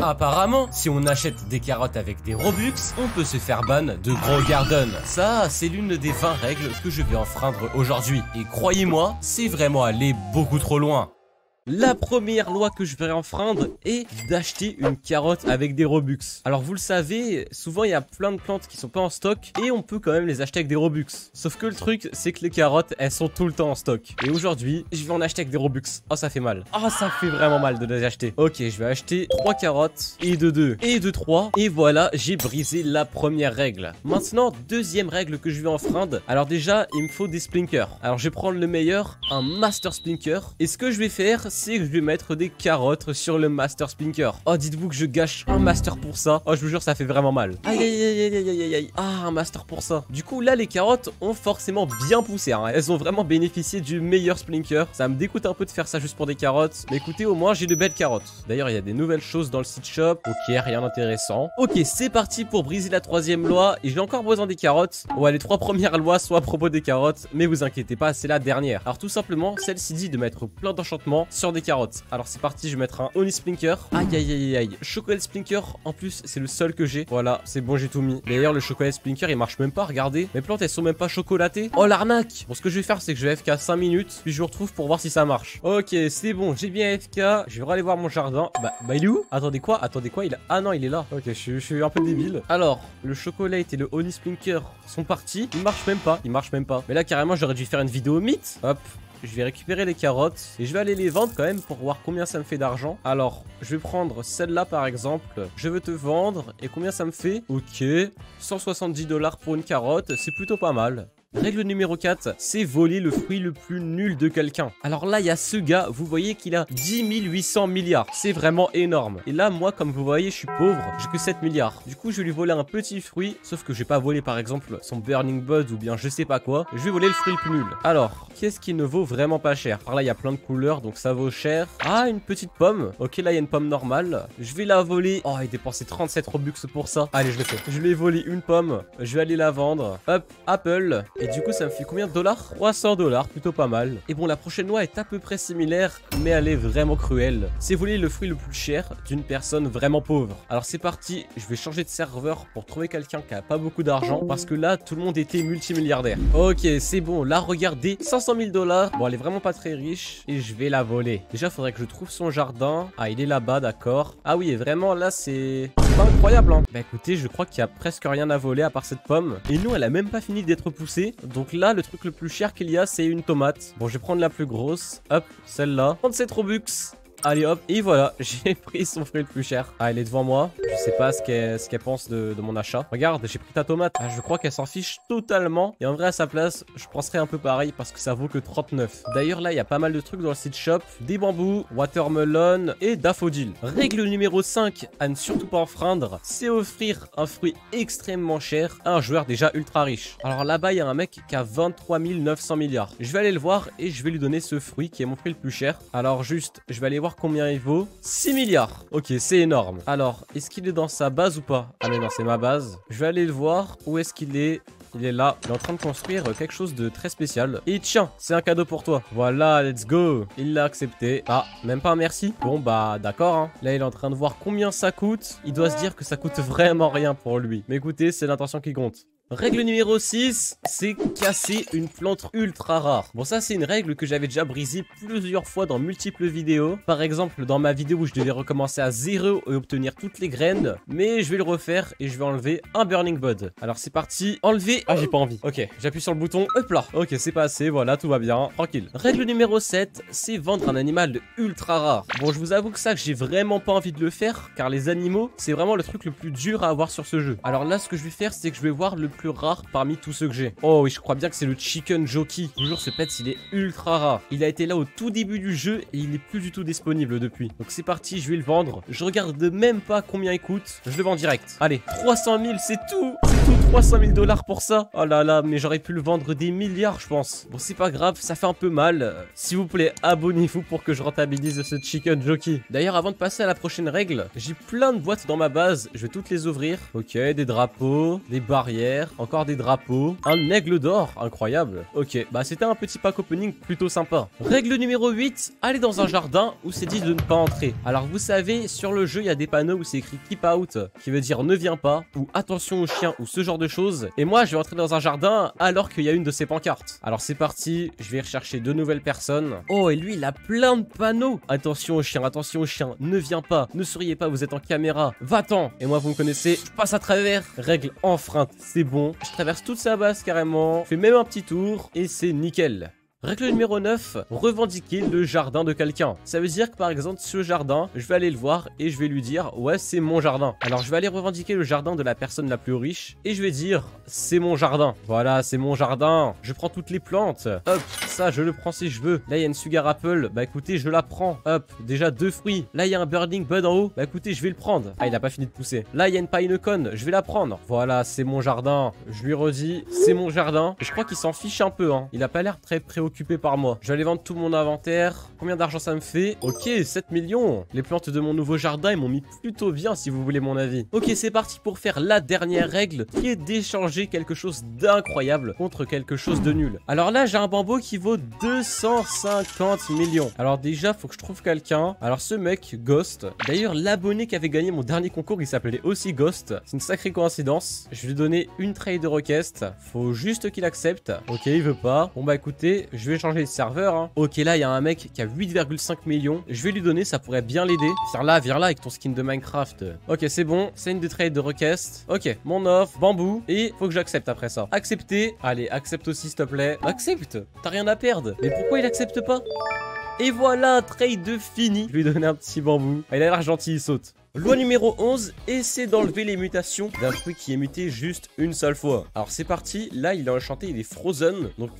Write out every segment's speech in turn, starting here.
Apparemment, si on achète des carottes avec des Robux, on peut se faire ban de Grow Garden. Ça, c'est l'une des 20 règles que je vais enfreindre aujourd'hui. Et croyez-moi, c'est vraiment aller beaucoup trop loin. La première loi que je vais enfreindre est d'acheter une carotte avec des Robux. Alors vous le savez, souvent il y a plein de plantes qui sont pas en stock et on peut quand même les acheter avec des Robux. Sauf que le truc, c'est que les carottes, elles sont tout le temps en stock. Et aujourd'hui, je vais en acheter avec des Robux. Oh, ça fait mal. Oh, ça fait vraiment mal de les acheter. Ok, je vais acheter 3 carottes et de 2 et de 3. Et voilà, j'ai brisé la première règle. Maintenant, deuxième règle que je vais enfreindre. Alors déjà, il me faut des splinkers. Alors je vais prendre le meilleur, un Master Splinker. Et ce que je vais faire, c'est que je vais mettre des carottes sur le Master Splinker. Oh, dites-vous que je gâche un Master pour ça. Oh, je vous jure, ça fait vraiment mal. Aïe, aïe, aïe, aïe, aïe, aïe, aïe. Ah, un Master pour ça. Du coup, là, les carottes ont forcément bien poussé, hein. Elles ont vraiment bénéficié du meilleur Splinker. Ça me dégoûte un peu de faire ça juste pour des carottes. Mais écoutez, au moins, j'ai de belles carottes. D'ailleurs, il y a des nouvelles choses dans le site shop. Ok, rien d'intéressant. Ok, c'est parti pour briser la troisième loi. Et j'ai encore besoin des carottes. Ouais, les 3 premières lois sont à propos des carottes. Mais vous inquiétez pas, c'est la dernière. Alors, tout simplement, celle-ci dit de mettre plein d'enchantements sur des carottes. Alors c'est parti, je vais mettre un Honey Splinker. Aïe aïe aïe aïe. Chocolat Splinker, en plus c'est le seul que j'ai. Voilà, c'est bon, j'ai tout mis. D'ailleurs le chocolat Splinker il marche même pas, regardez. Mes plantes elles sont même pas chocolatées. Oh l'arnaque. Bon, ce que je vais faire c'est que je vais FK 5 minutes. Puis je vous retrouve pour voir si ça marche. Ok, c'est bon, j'ai bien FK. Je vais aller voir mon jardin. Bah il est où? Attendez quoi? Il a... Ah non, il est là. Ok, je suis un peu débile. Alors, le chocolat et le Honey Splinker sont partis. Il marche même pas. Mais là carrément j'aurais dû faire une vidéo mythe. Hop. Je vais récupérer les carottes et je vais aller les vendre quand même pour voir combien ça me fait d'argent. Alors, je vais prendre celle-là par exemple. Je veux te vendre et combien ça me fait? Ok, 170 $ pour une carotte, c'est plutôt pas mal. Règle numéro 4, c'est voler le fruit le plus nul de quelqu'un. Alors là, il y a ce gars, vous voyez qu'il a 10 800 milliards. C'est vraiment énorme. Et là, moi, comme vous voyez, je suis pauvre, j'ai que 7 milliards. Du coup, je vais lui voler un petit fruit, sauf que je vais pas voler par exemple son Burning Bud ou bien je sais pas quoi. Je vais voler le fruit le plus nul. Alors, qu'est-ce qui ne vaut vraiment pas cher? Alors là, il y a plein de couleurs, donc ça vaut cher. Ah, une petite pomme. Ok, là, il y a une pomme normale. Je vais la voler. Oh, il dépensé 37 Robux pour ça. Allez, je le fais. Je vais voler une pomme. Je vais aller la vendre. Hop, Apple. Et du coup, ça me fait combien de dollars? 300 $, plutôt pas mal. Et bon, la prochaine loi est à peu près similaire, mais elle est vraiment cruelle. C'est voler le fruit le plus cher d'une personne vraiment pauvre. Alors c'est parti, je vais changer de serveur pour trouver quelqu'un qui a pas beaucoup d'argent, parce que là, tout le monde était multimilliardaire. Ok, c'est bon, là, regardez, 500 000 $. Bon, elle est vraiment pas très riche, et je vais la voler. Déjà, faudrait que je trouve son jardin. Ah, il est là-bas, d'accord. Ah oui, et vraiment, là, c'est pas incroyable, hein. Bah écoutez, je crois qu'il y a presque rien à voler à part cette pomme. Et nous, elle a même pas fini d'être poussée, donc là, le truc le plus cher qu'il y a, c'est une tomate. Bon, je vais prendre la plus grosse. Hop, celle-là. 37 Robux. Allez hop, et voilà, j'ai pris son fruit le plus cher. Ah, elle est devant moi. Je sais pas ce qu'elle pense de mon achat. Regarde, j'ai pris ta tomate. Ah, je crois qu'elle s'en fiche totalement. Et en vrai, à sa place, je penserais un peu pareil parce que ça vaut que 39. D'ailleurs, là, il y a pas mal de trucs dans le site shop. Des bambous, watermelon et daffodil. Règle numéro 5 à ne surtout pas enfreindre, c'est offrir un fruit extrêmement cher à un joueur déjà ultra riche. Alors là-bas, il y a un mec qui a 23 900 milliards. Je vais aller le voir et je vais lui donner ce fruit qui est mon fruit le plus cher. Alors juste, je vais aller voir combien il vaut. 6 milliards. Ok, c'est énorme. Alors, est-ce qu'il est dans sa base ou pas? Ah mais non, c'est ma base. Je vais aller le voir. Où est-ce qu'il est? Il est là. Il est en train de construire quelque chose de très spécial. Et tiens, c'est un cadeau pour toi. Voilà, let's go. Il l'a accepté. Ah, même pas un merci. Bon, bah, d'accord, hein. Là, il est en train de voir combien ça coûte. Il doit se dire que ça coûte vraiment rien pour lui. Mais écoutez, c'est l'intention qui compte. Règle numéro 6, c'est casser une plante ultra rare. Bon, ça c'est une règle que j'avais déjà brisée plusieurs fois dans multiples vidéos. Par exemple, dans ma vidéo où je devais recommencer à 0 et obtenir toutes les graines. Mais je vais le refaire et je vais enlever un Burning Bud. Alors c'est parti, enlever. Ah, j'ai pas envie. Ok, j'appuie sur le bouton, hop là. Ok, c'est passé, voilà, tout va bien, tranquille. Règle numéro 7, c'est vendre un animal ultra rare. Bon, je vous avoue que ça, j'ai vraiment pas envie de le faire, car les animaux, c'est vraiment le truc le plus dur à avoir sur ce jeu. Alors là, ce que je vais faire, c'est que je vais voir le plus rare parmi tous ceux que j'ai. Oh oui, je crois bien que c'est le Chicken Jockey. Toujours ce pet, il est ultra rare. Il a été là au tout début du jeu et il est plus du tout disponible depuis. Donc c'est parti, je vais le vendre. Je regarde même pas combien il coûte. Je le vends direct. Allez, 300 000, c'est tout. C'est tout, 300 000 $ pour ça. Oh là là, mais j'aurais pu le vendre des milliards, je pense. Bon, c'est pas grave, ça fait un peu mal. S'il vous plaît, abonnez-vous pour que je rentabilise ce Chicken Jockey. D'ailleurs, avant de passer à la prochaine règle, j'ai plein de boîtes dans ma base. Je vais toutes les ouvrir. Ok, des drapeaux, des barrières. encore des drapeaux, un aigle d'or, incroyable. Ok, bah c'était un petit pack opening plutôt sympa. Règle numéro 8, aller dans un jardin où c'est dit de ne pas entrer. Alors vous savez, sur le jeu, il y a des panneaux où c'est écrit keep out, qui veut dire ne viens pas, ou attention aux chiens, ou ce genre de choses. Et moi, je vais entrer dans un jardin alors qu'il y a une de ces pancartes. Alors c'est parti, je vais rechercher de nouvelles personnes. Oh, et lui, il a plein de panneaux. Attention aux chiens, ne viens pas, ne souriez pas, vous êtes en caméra, va-t'en. Et moi, vous me connaissez, je passe à travers. Règle enfreinte, c'est bon. Je traverse toute sa base carrément, je fais même un petit tour, et c'est nickel. Règle numéro 9, revendiquer le jardin de quelqu'un. Ça veut dire que par exemple ce jardin, je vais aller le voir et je vais lui dire ouais c'est mon jardin. Alors je vais aller revendiquer le jardin de la personne la plus riche et je vais dire c'est mon jardin. Voilà c'est mon jardin. Je prends toutes les plantes. Hop, ça je le prends si je veux. Là il y a une sugar apple, bah écoutez je la prends. Hop, déjà 2 fruits. Là il y a un burning bud en haut, bah écoutez je vais le prendre. Ah il a pas fini de pousser. Là il y a une pinecone, je vais la prendre. Voilà c'est mon jardin. Je lui redis c'est mon jardin. Et je crois qu'il s'en fiche un peu hein. Il a pas l'air très préoccupé par moi. Je vais aller vendre tout mon inventaire. Combien d'argent ça me fait? Ok, 7 millions. Les plantes de mon nouveau jardin, ils m'ont mis plutôt bien si vous voulez mon avis. Ok, c'est parti pour faire la dernière règle qui est d'échanger quelque chose d'incroyable contre quelque chose de nul. Alors là, j'ai un bambou qui vaut 250 millions. Alors déjà, faut que je trouve quelqu'un. Alors ce mec, Ghost. D'ailleurs, l'abonné qui avait gagné mon dernier concours, il s'appelait aussi Ghost. C'est une sacrée coïncidence. Je vais lui donner une trade request. Faut juste qu'il accepte. Ok, il veut pas. Bon bah écoutez, je vais changer de serveur hein. Ok là il y a un mec qui a 8,5 millions. Je vais lui donner, ça pourrait bien l'aider. Viens là avec ton skin de Minecraft. Ok c'est bon, c'est une de trade de request. Ok, mon offre, bambou. Et faut que j'accepte après ça. Accepter. Allez, accepte aussi s'il te plaît. Accepte, t'as rien à perdre. Mais pourquoi il accepte pas? Et voilà, trade fini. Je lui donner un petit bambou. Ah, il a l'air gentil, il saute. Loi numéro 11, essaie d'enlever les mutations d'un fruit qui est muté juste une seule fois. Alors c'est parti, là il est enchanté, il est frozen. Donc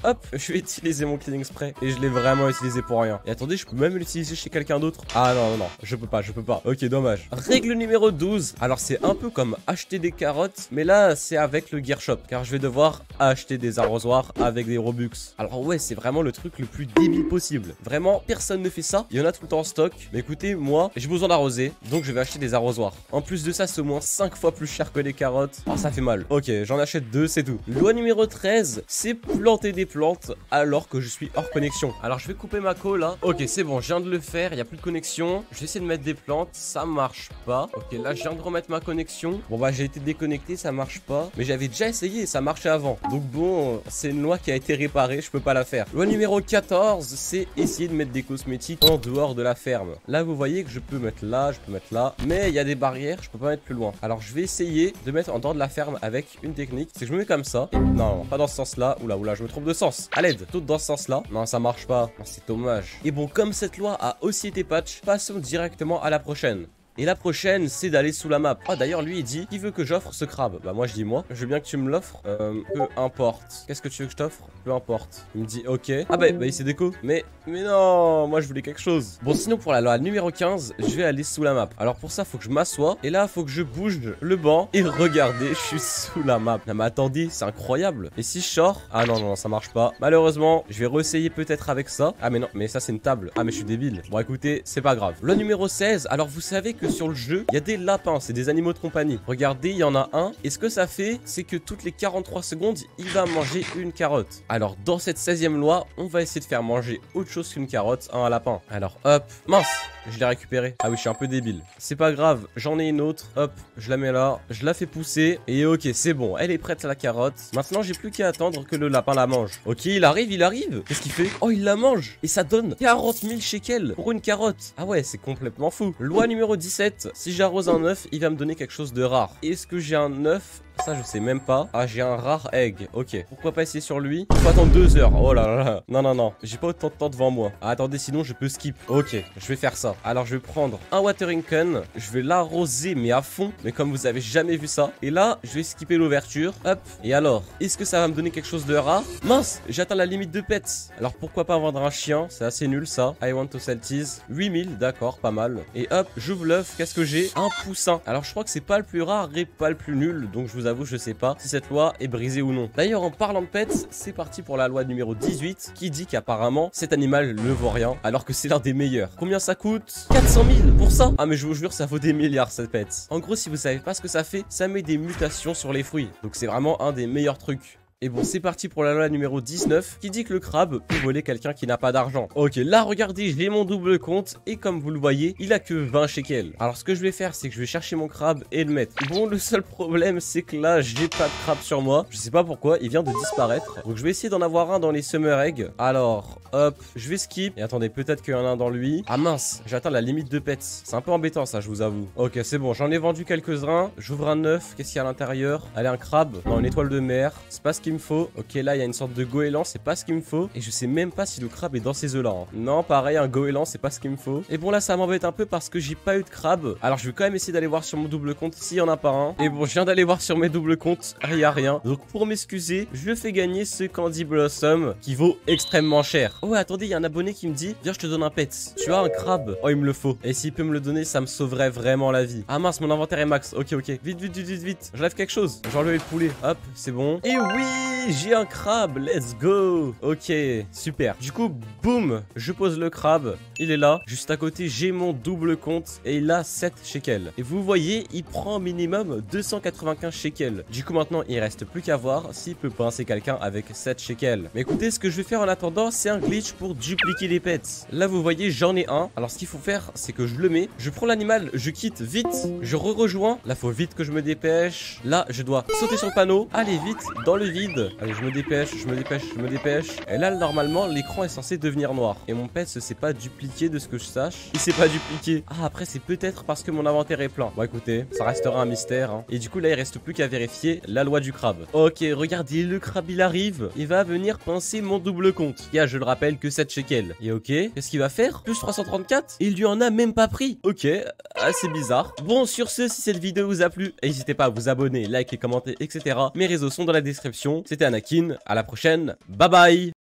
hop, je vais utiliser mon cleaning spray. Et je l'ai vraiment utilisé pour rien. Et attendez, je peux même l'utiliser chez quelqu'un d'autre. Ah non, je peux pas. Ok, dommage. Règle numéro 12. Alors c'est un peu comme acheter des carottes. Mais là, c'est avec le gear shop. Car je vais devoir acheter des arrosoirs avec des Robux. Alors ouais, c'est vraiment le truc le plus débile possible. Vraiment, personne ne fait ça. Il y en a tout le temps en stock. Mais écoutez, moi, j'ai besoin d'arroser. Donc je vais acheter des arrosoirs. En plus de ça, c'est au moins 5 fois plus cher que les carottes. Ah, ça fait mal. Ok, j'en achète 2, c'est tout. Loi numéro 13, c'est planter des plantes alors que je suis hors connexion. Alors je vais couper ma co là. Ok c'est bon, je viens de le faire, il n'y a plus de connexion. Je vais essayer de mettre des plantes, ça marche pas. Ok là je viens de remettre ma connexion. Bon bah j'ai été déconnecté, ça marche pas. Mais j'avais déjà essayé et ça marchait avant. Donc bon, c'est une loi qui a été réparée, je peux pas la faire. Loi numéro 14, c'est essayer de mettre des cosmétiques en dehors de la ferme. Là vous voyez que je peux mettre là, je peux mettre là. Mais il y a des barrières, je peux pas mettre plus loin. Alors je vais essayer de mettre en dehors de la ferme avec une technique. C'est que je me mets comme ça. Et non, pas dans ce sens là. Oula, je me trompe de sens. À l'aide, tout dans ce sens là. Non, ça marche pas. C'est dommage. Et bon, comme cette loi a aussi été patch, passons directement à la prochaine. Et la prochaine, c'est d'aller sous la map. Ah, d'ailleurs, lui, il dit qui veut que j'offre ce crabe. Bah, moi, je dis moi. Je veux bien que tu me l'offres. Peu importe. Qu'est-ce que tu veux que je t'offre? Peu importe. Il me dit ok. Ah, bah il s'est déco. Mais non, moi, je voulais quelque chose. Bon, sinon, pour la loi numéro 15, je vais aller sous la map. Alors, pour ça, faut que je m'assoie. Et là, faut que je bouge le banc. Et regardez, je suis sous la map. Non, mais attendez, c'est incroyable. Et si je sors? Ah, non, ça marche pas. Malheureusement, je vais réessayer peut-être avec ça. Ah, mais non, mais ça, c'est une table. Ah, mais je suis débile. Bon, écoutez, c'est pas grave. Loi numéro 16. Alors, vous savez que sur le jeu, il y a des lapins, c'est des animaux de compagnie. Regardez, il y en a un. Et ce que ça fait, c'est que toutes les 43 secondes, il va manger une carotte. Alors, dans cette 16e loi, on va essayer de faire manger autre chose qu'une carotte à un lapin. Alors, hop, mince, je l'ai récupéré. Ah oui, je suis un peu débile. C'est pas grave, j'en ai une autre. Hop, je la mets là, je la fais pousser. Et ok, c'est bon, elle est prête à la carotte. Maintenant, j'ai plus qu'à attendre que le lapin la mange. Ok, il arrive. Qu'est-ce qu'il fait? Oh, il la mange. Et ça donne 40 000 shekels pour une carotte. Ah ouais, c'est complètement fou. Loi numéro 17. Si j'arrose un œuf, il va me donner quelque chose de rare. Est-ce que j'ai un œuf? Ça, je sais même pas. Ah, j'ai un rare egg. Ok. Pourquoi pas essayer sur lui? Il faut attendre 2 heures. Oh là là. Non. J'ai pas autant de temps devant moi. Ah, attendez, sinon je peux skip. Ok, je vais faire ça. Alors, je vais prendre un watering can. Je vais l'arroser, mais à fond. Mais comme vous avez jamais vu ça. Et là, je vais skipper l'ouverture. Hop. Et alors, est-ce que ça va me donner quelque chose de rare? Mince, j'atteins la limite de pets. Alors, pourquoi pas vendre un chien? C'est assez nul, ça. I want to sell tease. 8000, d'accord, pas mal. Et hop, j'ouvre l'œuf. Qu'est-ce que j'ai? Un poussin. Alors, je crois que c'est pas le plus rare et pas le plus nul. Donc, je vous vous avoue, je sais pas si cette loi est brisée ou non. D'ailleurs, en parlant de pets, c'est parti pour la loi numéro 18 qui dit qu'apparemment cet animal ne vaut rien alors que c'est l'un des meilleurs. Combien ça coûte? 400 000 pour ça? Ah mais je vous jure, ça vaut des milliards cette pet. En gros, si vous savez pas ce que ça fait, ça met des mutations sur les fruits. Donc c'est vraiment un des meilleurs trucs. Et bon, c'est parti pour la loi numéro 19 qui dit que le crabe peut voler quelqu'un qui n'a pas d'argent. Ok, là, regardez, j'ai mon double compte et comme vous le voyez, il a que 20 shekels. Alors, ce que je vais faire, c'est que je vais chercher mon crabe et le mettre. Bon, le seul problème, c'est que là, j'ai pas de crabe sur moi. Je sais pas pourquoi, il vient de disparaître. Donc, je vais essayer d'en avoir un dans les summer eggs. Alors, hop, je vais skip. Et attendez, peut-être qu'il y en a un dans lui. Ah mince, j'atteins la limite de pets. C'est un peu embêtant, ça, je vous avoue. Ok, c'est bon, j'en ai vendu quelques-uns. J'ouvre un neuf. Qu'est-ce qu'il y a à l'intérieur? Allez, un crabe. Non, une étoile de mer. C'est pas ce qu'il me faut. Ok, là, il y a une sorte de goéland, c'est pas ce qu'il me faut. Et je sais même pas si le crabe est dans ces œufs là. Non, pareil, un goéland, c'est pas ce qu'il me faut. Et bon, là, ça m'embête un peu parce que j'ai pas eu de crabe. Alors, je vais quand même essayer d'aller voir sur mon double compte s'il y en a pas un. Et bon, je viens d'aller voir sur mes doubles comptes, il y a rien. Donc, pour m'excuser, je fais gagner ce Candy Blossom qui vaut extrêmement cher. Oh, attendez, il y a un abonné qui me dit: viens, je te donne un pet. Tu as un crabe? Oh, il me le faut. Et s'il peut me le donner, ça me sauverait vraiment la vie. Ah mince, mon inventaire est max. Ok, ok. Vite, vite, vite, vite, vite. J'enlève quelque chose. J'ai enlevé le poulet. Hop, c'est bon. Et oui, j'ai un crabe, let's go. Ok, super. Du coup, boum, je pose le crabe. Il est là. Juste à côté, j'ai mon double compte et il a 7 shekels. Et vous voyez, il prend minimum 295 shekels. Du coup, maintenant, il reste plus qu'à voir s'il peut pincer quelqu'un avec 7 shekels. Mais écoutez, ce que je vais faire en attendant, c'est un glitch pour dupliquer les pets. Là, vous voyez, j'en ai un. Alors, ce qu'il faut faire, c'est que je le mets. Je prends l'animal, je quitte vite. Je rejoins. Là, faut vite que je me dépêche. Là, je dois sauter sur le panneau. Allez, vite, dans le vide. Allez, je me dépêche, je me dépêche, je me dépêche. Et là, normalement, l'écran est censé devenir noir. Et mon pet, c'est pas dupliqué de ce que je sache. Il s'est pas dupliqué. Ah, après, c'est peut-être parce que mon inventaire est plein. Bon, écoutez, ça restera un mystère. Hein. Et du coup, là, il reste plus qu'à vérifier la loi du crabe. Ok, regardez, le crabe, il arrive. Il va venir pincer mon double compte. Il y a, je le rappelle, que 7 shekels. Et ok, qu'est-ce qu'il va faire? Plus 334? Et il lui en a même pas pris. Ok, assez bizarre. Bon, sur ce, si cette vidéo vous a plu, n'hésitez pas à vous abonner, liker, commenter, etc. Mes réseaux sont dans la description. C'était Anakin. À la prochaine. Bye bye.